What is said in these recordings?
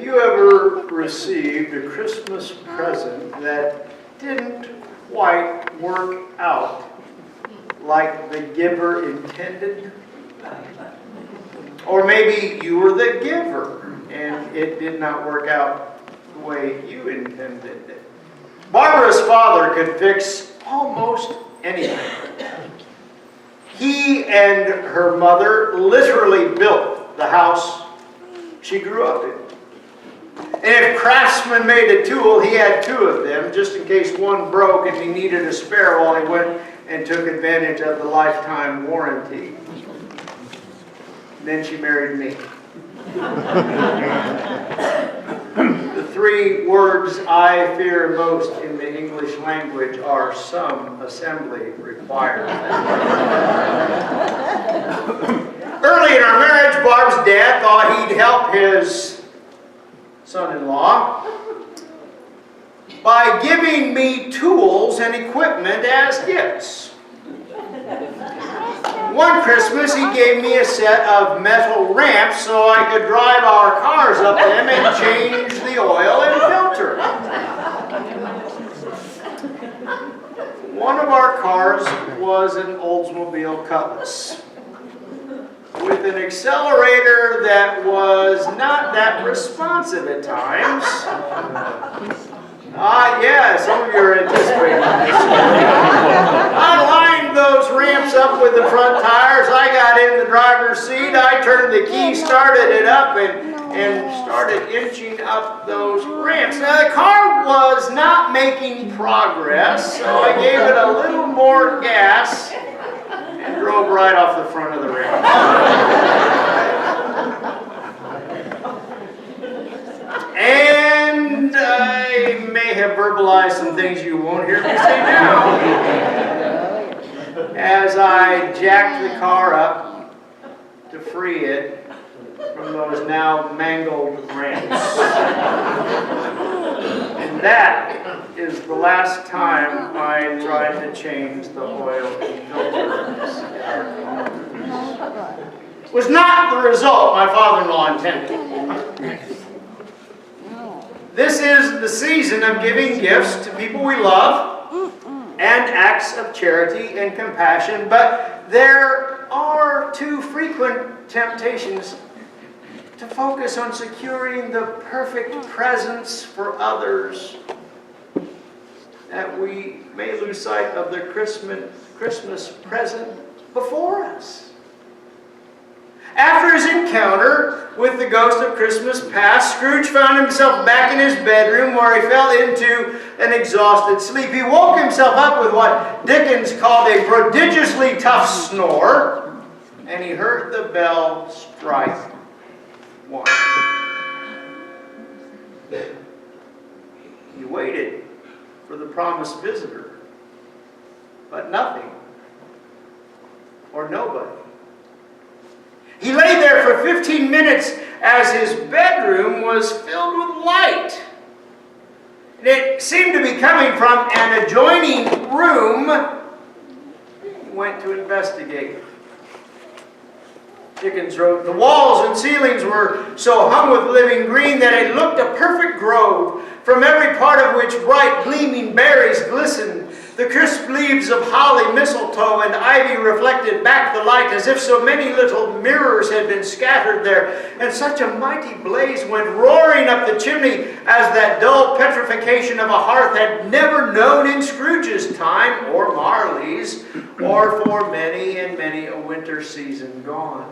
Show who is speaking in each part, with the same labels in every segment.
Speaker 1: you ever received a Christmas present that didn't quite work out like the giver intended? Or maybe you were the giver and it did not work out the way you intended. Barbara's father could fix almost anything. He and her mother literally built the house she grew up in. And if craftsman made a tool, he had two of them, just in case one broke and he needed a spare while he went and took advantage of the lifetime warranty. Then she married me. The three words I fear most in the English language are "some assembly required." Early in our marriage, Barb's dad thought he'd help his son-in-law by giving me tools and equipment as gifts. One Christmas, he gave me a set of metal ramps so I could drive our cars up them and change the oil and filter. One of our cars was an Oldsmobile Cutlass with an accelerator that was not that responsive at times. Yeah, some of you are anticipating this. I lined those ramps up with the front tires. I got in the driver's seat. I turned the key, started it up, and started inching up those ramps. Now, the car was not making progress, so I gave it a little more gas and drove right off the front of the ramp. And I may have verbalized some things you won't hear me say now. As I jacked the car up to free it from those now mangled ramps. And that is the last time I tried to change the oil filters in our car. It was not the result my father-in-law intended. This is the season of giving gifts to people we love and acts of charity and compassion, but there are too frequent temptations to focus on securing the perfect presents for others that we may lose sight of the Christmas present before us. After his encounter with the ghost of Christmas past, Scrooge found himself back in his bedroom where he fell into an exhausted sleep. He woke himself up with what Dickens called a prodigiously tough snore, and he heard the bell strike one. He waited for the promised visitor, but nothing or nobody. He lay there for 15 minutes as his bedroom was filled with light. And it seemed to be coming from an adjoining room. He went to investigate. Dickens wrote, "The walls and ceilings were so hung with living green that it looked a perfect grove, from every part of which bright gleaming berries glistened. The crisp leaves of holly, mistletoe, and ivy reflected back the light as if so many little mirrors had been scattered there. And such a mighty blaze went roaring up the chimney as that dull petrification of a hearth had never known in Scrooge's time, or Marley's, or for many and many a winter season gone.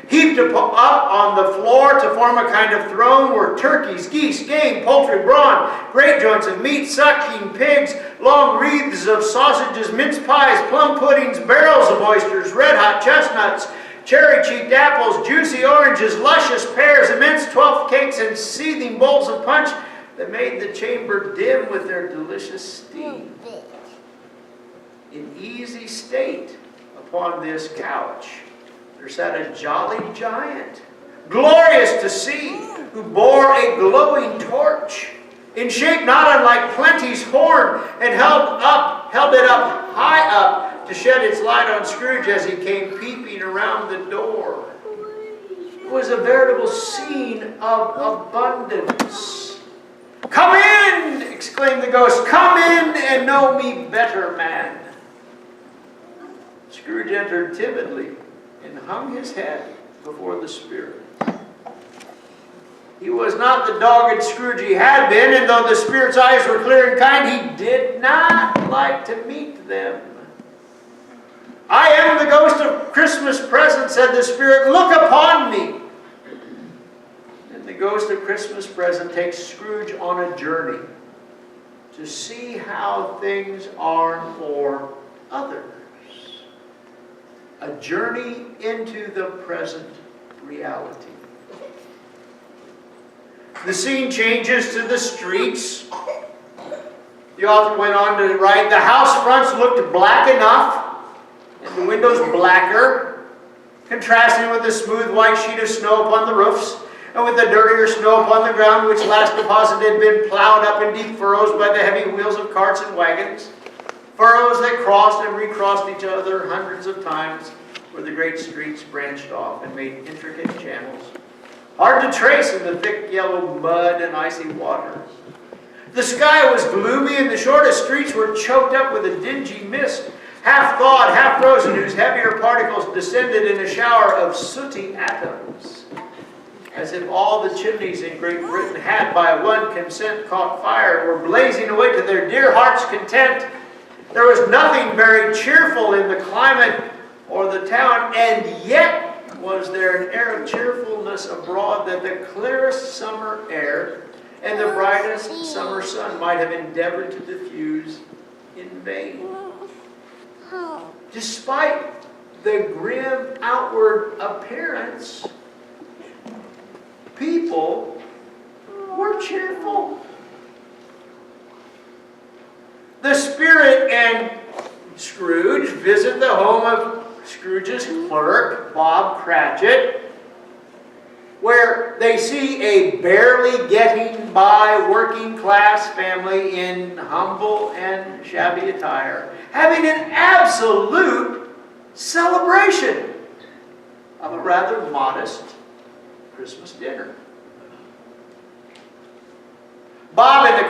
Speaker 1: Heaped up on the floor to form a kind of throne were turkeys, geese, game, poultry, brawn, great joints of meat, sucking pigs, long wreaths of sausages, mince pies, plum puddings, barrels of oysters, red-hot chestnuts, cherry-cheeked apples, juicy oranges, luscious pears, immense 12th cakes, and seething bowls of punch that made the chamber dim with their delicious steam. In easy state upon this couch there sat a jolly giant, glorious to see, who bore a glowing torch, in shape not unlike Plenty's horn, and held it up high up to shed its light on Scrooge as he came peeping around the door. was a veritable scene of abundance. "Come in!" exclaimed the ghost. "Come in and know me better, man." Scrooge entered timidly and hung his head before the Spirit. He was not the dogged Scrooge he had been, and though the Spirit's eyes were clear and kind, he did not like to meet them. "I am the ghost of Christmas present," said the Spirit. "Look upon me." And the ghost of Christmas present takes Scrooge on a journey to see how things are for others. A journey into the present reality. The scene changes to the streets. The author went on to write, "The house fronts looked black enough, and the windows blacker, contrasting with the smooth white sheet of snow upon the roofs, and with the dirtier snow upon the ground, which last deposit had been plowed up in deep furrows by the heavy wheels of carts and wagons. Furrows that crossed and recrossed each other hundreds of times, where the great streets branched off and made intricate channels, hard to trace in the thick yellow mud and icy waters. The sky was gloomy, and the shortest streets were choked up with a dingy mist, half thawed, half frozen, whose heavier particles descended in a shower of sooty atoms, as if all the chimneys in Great Britain had by one consent caught fire and were blazing away to their dear heart's content. There was nothing very cheerful in the climate or the town, and yet was there an air of cheerfulness abroad that the clearest summer air and the brightest summer sun might have endeavored to diffuse in vain. Despite the grim outward appearance, people were cheerful. The Spirit and Scrooge visit the home of Scrooge's clerk, Bob Cratchit, where they see a barely getting by working class family in humble and shabby attire, having an absolute celebration of a rather modest Christmas dinner. Bob and the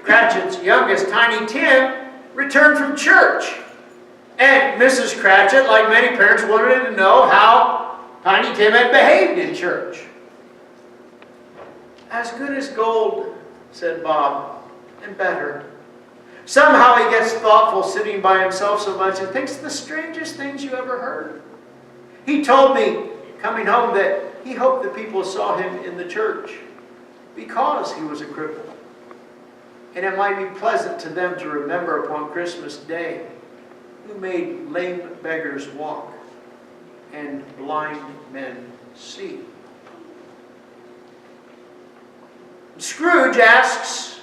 Speaker 1: Cratchit's youngest, Tiny Tim, returned from church. And Mrs. Cratchit, like many parents, wanted to know how Tiny Tim had behaved in church. "As good as gold," said Bob, "and better. Somehow he gets thoughtful sitting by himself so much and thinks the strangest things you ever heard. He told me, coming home, that he hoped the people saw him in the church because he was a cripple, and it might be pleasant to them to remember upon Christmas Day who made lame beggars walk and blind men see." Scrooge asks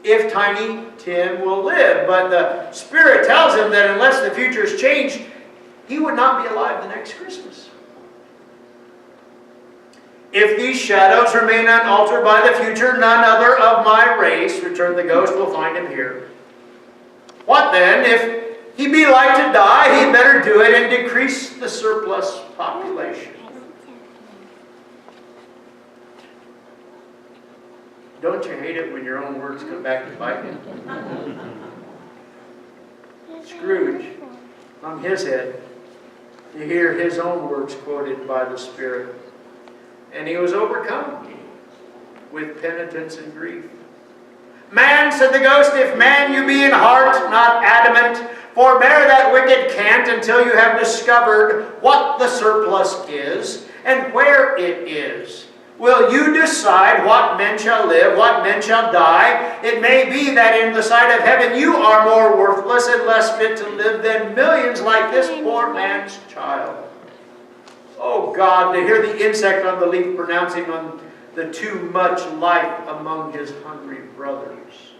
Speaker 1: if Tiny Tim will live, but the Spirit tells him that unless the future is changed, he would not be alive the next Christmas. "If these shadows remain unaltered by the future, none other of my race," returned the ghost, "will find him here. What then? If he be like to die, he had better do it and decrease the surplus population." Don't you hate it when your own words come back to bite you? Scrooge hung his head to hear his own words quoted by the Spirit, and he was overcome with penitence and grief. "Man," said the ghost, "if man you be in heart, not adamant, forbear that wicked cant until you have discovered what the surplus is and where it is. Will you decide what men shall live, what men shall die? It may be that in the sight of heaven you are more worthless and less fit to live than millions like this poor man's child." Oh God, to hear the insect on the leaf pronouncing on the too much life among his hungry brothers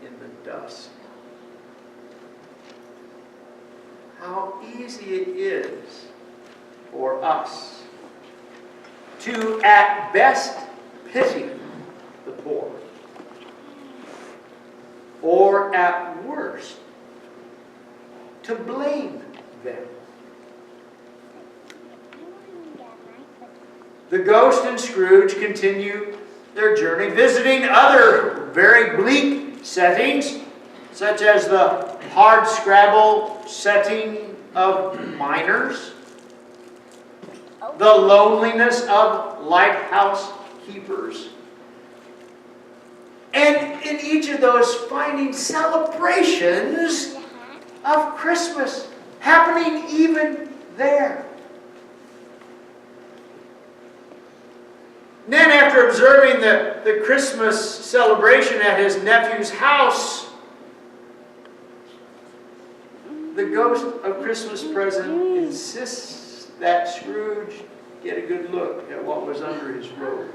Speaker 1: in the dust. How easy it is for us to at best pity the poor, or at worst to blame them. The ghost and Scrooge continue their journey, visiting other very bleak settings, such as the hardscrabble setting of miners, the loneliness of lighthouse keepers, and in each of those finding celebrations of Christmas happening even there. Then, after observing the Christmas celebration at his nephew's house, the ghost of Christmas Present insists that Scrooge get a good look at what was under his robe.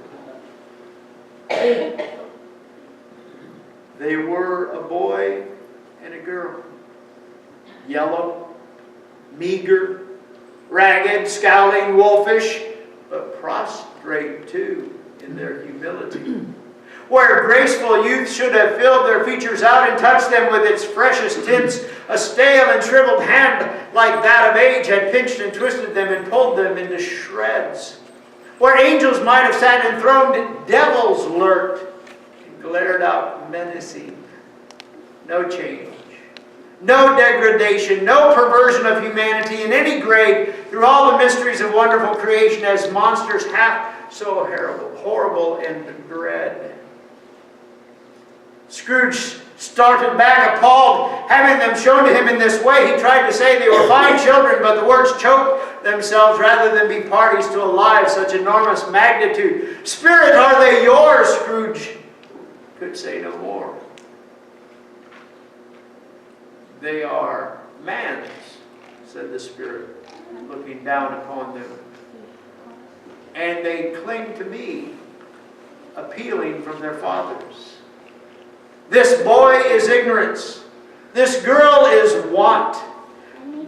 Speaker 1: They were a boy and a girl. Yellow, meager, ragged, scowling, wolfish, but prostrate too in their humility. Where graceful youth should have filled their features out and touched them with its freshest tints, a stale and shriveled hand like that of age had pinched and twisted them and pulled them into shreds. Where angels might have sat enthroned, devils lurked and glared out menacing. No change. No degradation, no perversion of humanity in any grade through all the mysteries of wonderful creation as monsters half so horrible and dread. Scrooge started back appalled, having them shown to him in this way. He tried to say they were fine children, but the words choked themselves rather than be parties to a lie of such enormous magnitude. Spirit, are they yours? Scrooge could say no more. They are man's, said the Spirit, looking down upon them. And they cling to me, appealing from their fathers. This boy is ignorance. This girl is want.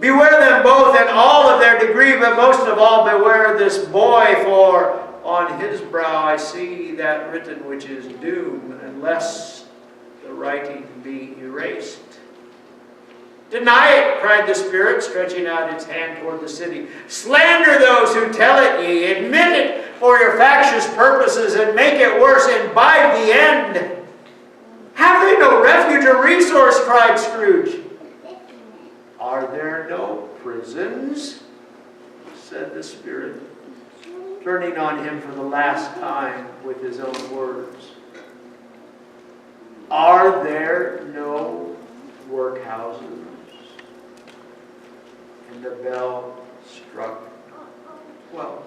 Speaker 1: Beware them both in all of their degree, but most of all beware this boy, for on his brow I see that written which is doom, unless the writing be erased. Deny it, cried the Spirit, stretching out its hand toward the city. Slander those who tell it ye. Admit it for your factious purposes and make it worse and bide the end. Have they no refuge or resource, cried Scrooge. Are there no prisons? Said the Spirit, turning on him for the last time with his own words. Are there no workhouses? And the bell struck 12.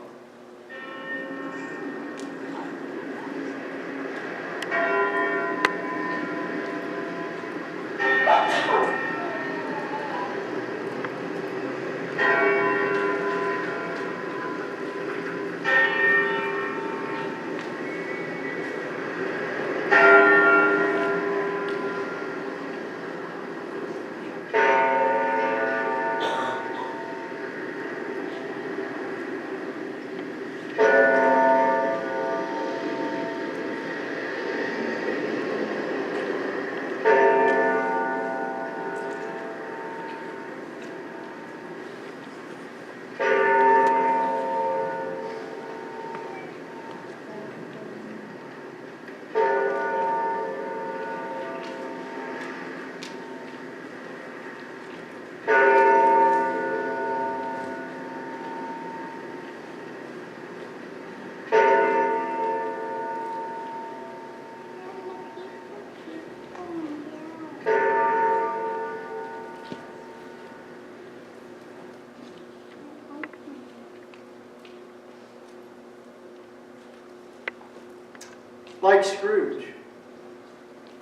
Speaker 1: Like Scrooge,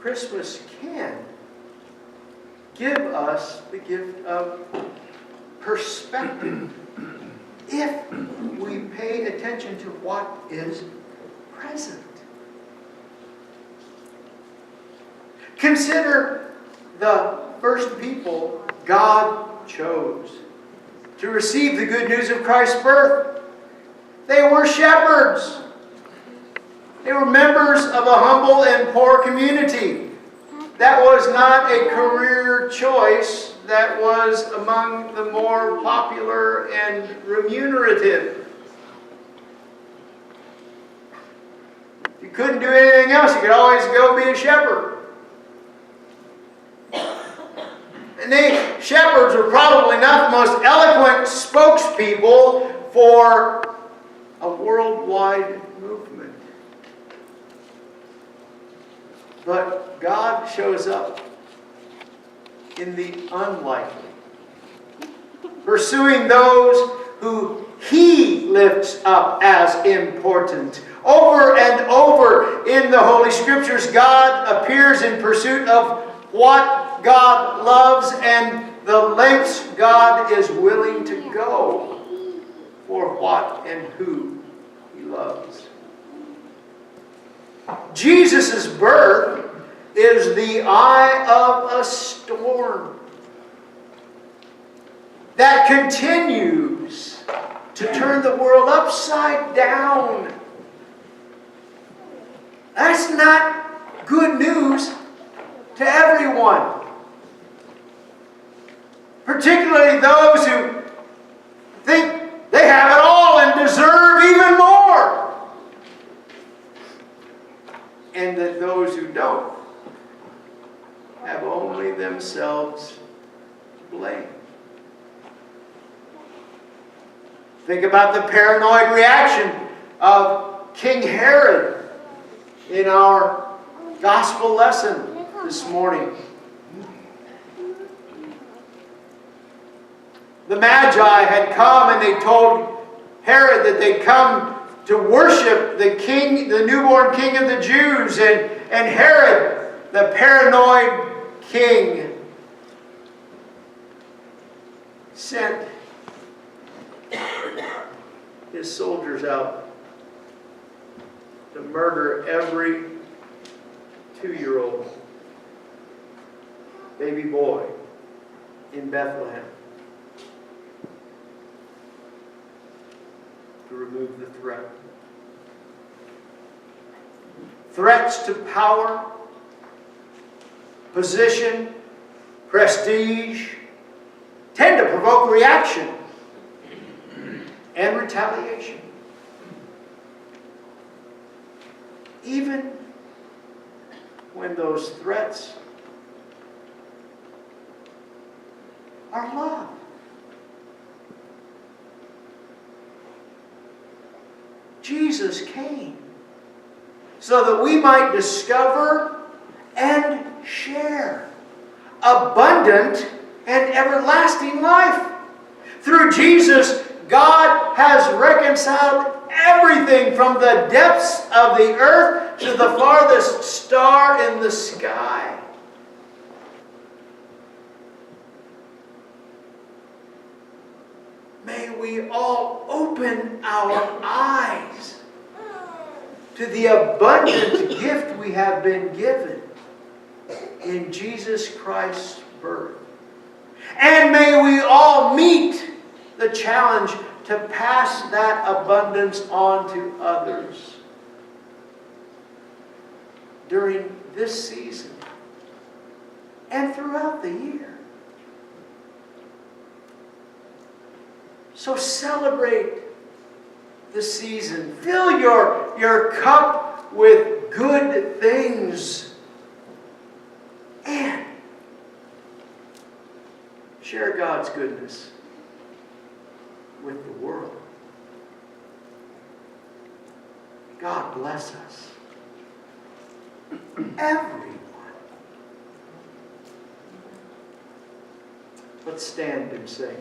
Speaker 1: Christmas can give us the gift of perspective if we pay attention to what is present. Consider the first people God chose to receive the good news of Christ's birth. They were shepherds. They were members of a humble and poor community. That was not a career choice that was among the more popular and remunerative. couldn't do anything else, you could always go be a shepherd. And shepherds are probably not the most eloquent spokespeople for a worldwide movement. But God shows up in the unlikely, pursuing those who He lifts up as important. Over and over in the Holy Scriptures, God appears in pursuit of what God loves and the lengths God is willing to go for what and who He loves. Jesus' birth is the eye of a storm that continues to turn the world upside down. That's not good news to everyone. Particularly those who think they have it all and deserve even more. And that those who don't have only themselves to blame. Think about the paranoid reaction of King Herod in our gospel lesson this morning. The Magi had come and they told Herod that they'd come to worship the king, the newborn king of the Jews. And Herod, the paranoid king, sent his soldiers out to murder every 2-year-old baby boy in Bethlehem to remove the threat. Threats to power, position, prestige tend to provoke reaction and retaliation. Even when those threats are love. Jesus came so that we might discover and share abundant and everlasting life. Through Jesus, God has reconciled everything from the depths of the earth to the farthest star in the sky. May we all open our eyes to the abundant gift we have been given in Jesus Christ's birth. And may we all meet the challenge to pass that abundance on to others during this season and throughout the year. So celebrate the season. Fill your cup with good things. And share God's goodness with the world. God bless us. Everyone. Let's stand and sing.